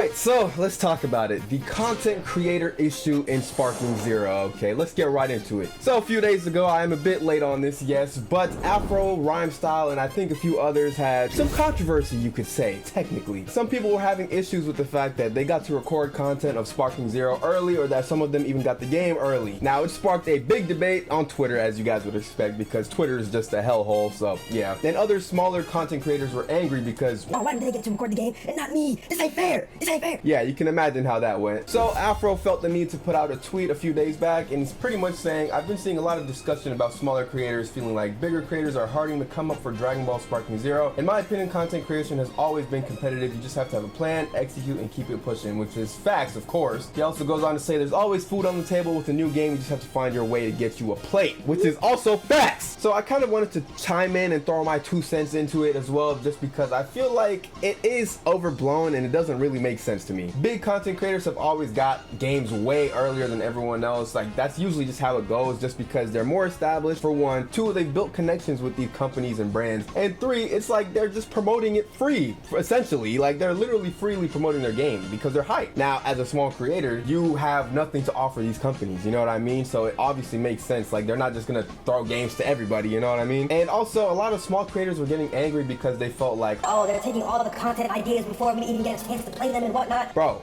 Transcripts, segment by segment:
Alright, so let's talk about it. The content creator issue in Sparking Zero. Okay, let's get right into it. So a few days ago, I am a bit late on this, yes, but Afro, Rhymestyle, and I think a few others had some controversy, you could say, technically. Some people were having issues with the fact that they got to record content of Sparking Zero early, or that some of them even got the game early. Now, it sparked a big debate on Twitter, as you guys would expect, because Twitter is just a hellhole, so yeah. Then other smaller content creators were angry because, why did they get to record the game and not me? This ain't fair. This ain't fair. Yeah, you can imagine how that went. So Afro felt the need to put out a tweet a few days back, and it's pretty much saying, I've been seeing a lot of discussion about smaller creators feeling like bigger creators are harding to come up for Dragon Ball Sparking Zero. In my opinion, content creation has always been competitive. You just have to have a plan, execute, and keep it pushing, which is facts, of course. He also goes on to say there's always food on the table with a new game. You just have to find your way to get you a plate, which is also facts. So I kind of wanted to chime in and throw my 2 cents into it as well, just because I feel like it is overblown and it doesn't really make sense to me. Big content creators have always got games way earlier than everyone else. Like, that's usually just how it goes, just because they're more established, for one. 2, they've built connections with these companies and brands, and 3, it's like they're just promoting it free, essentially. Like, they're literally freely promoting their game because they're hyped. Now, as a small creator, you have nothing to offer these companies, you know what I mean? So it obviously makes sense. Like, they're not just gonna throw games to everybody, you know what I mean? And also, a lot of small creators were getting angry because they felt like, oh, they're taking all the content ideas before we even get a chance to play them and whatnot. bro,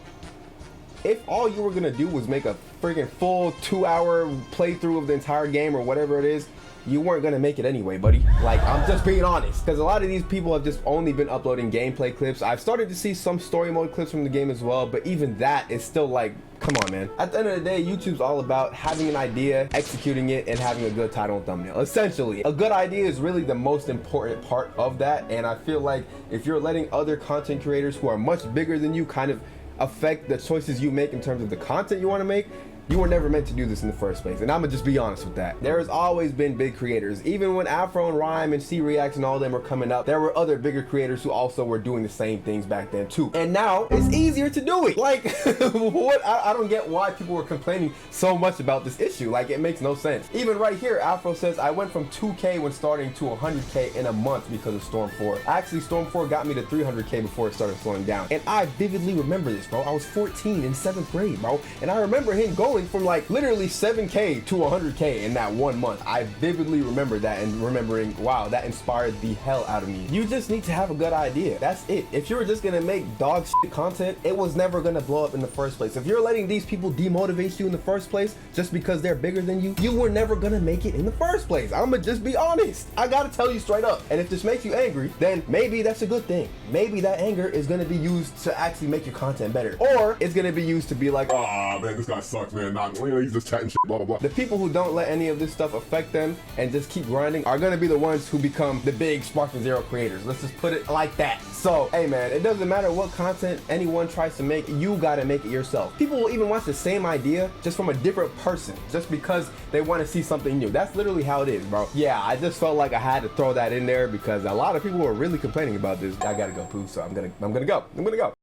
if all you were gonna do was make a freaking full 2-hour playthrough of the entire game or whatever it is, you weren't gonna make it anyway, buddy. Like, I'm just being honest, because a lot of these people have just only been uploading gameplay clips. I've started to see some story mode clips from the game as well, but even that is still like, come on, man. At the end of the day, YouTube's all about having an idea, executing it, and having a good title and thumbnail. Essentially, a good idea is really the most important part of that, and I feel like if you're letting other content creators who are much bigger than you kind of affect the choices you make in terms of the content you want to make, you were never meant to do this in the first place, and I'm gonna just be honest with that. There has always been big creators. Even when Afro and Rhyme and seereax and all of them were coming up, there were other bigger creators who also were doing the same things back then too. And now it's easier to do it. Like, what? I don't get why people were complaining so much about this issue. Like, it makes no sense. Even right here, Afro says, I went from 2K when starting to 100K in a month because of Storm 4. Actually, Storm 4 got me to 300K before it started slowing down. And I vividly remember this, bro. I was 14 in 7th grade, bro. And I remember him going from like literally 7K to 100K in that 1 month. I vividly remember that and remembering, wow, that inspired the hell out of me. You just need to have a good idea. That's it. If you were just gonna make dog shit content, it was never gonna blow up in the first place. If you're letting these people demotivate you in the first place just because they're bigger than you, you were never gonna make it in the first place. I'ma just be honest. I gotta tell you straight up. And if this makes you angry, then maybe that's a good thing. Maybe that anger is gonna be used to actually make your content better. Or it's gonna be used to be like, ah, man, this guy sucks, man. He's just chatting shit, blah, blah, blah. The people who don't let any of this stuff affect them and just keep grinding are gonna be the ones who become the big Sparking Zero creators. Let's just put it like that. So, hey man, it doesn't matter what content anyone tries to make, you gotta make it yourself. People will even watch the same idea just from a different person, just because they wanna see something new. That's literally how it is, bro. Yeah, I just felt like I had to throw that in there because a lot of people were really complaining about this. I gotta go poo, so I'm gonna go.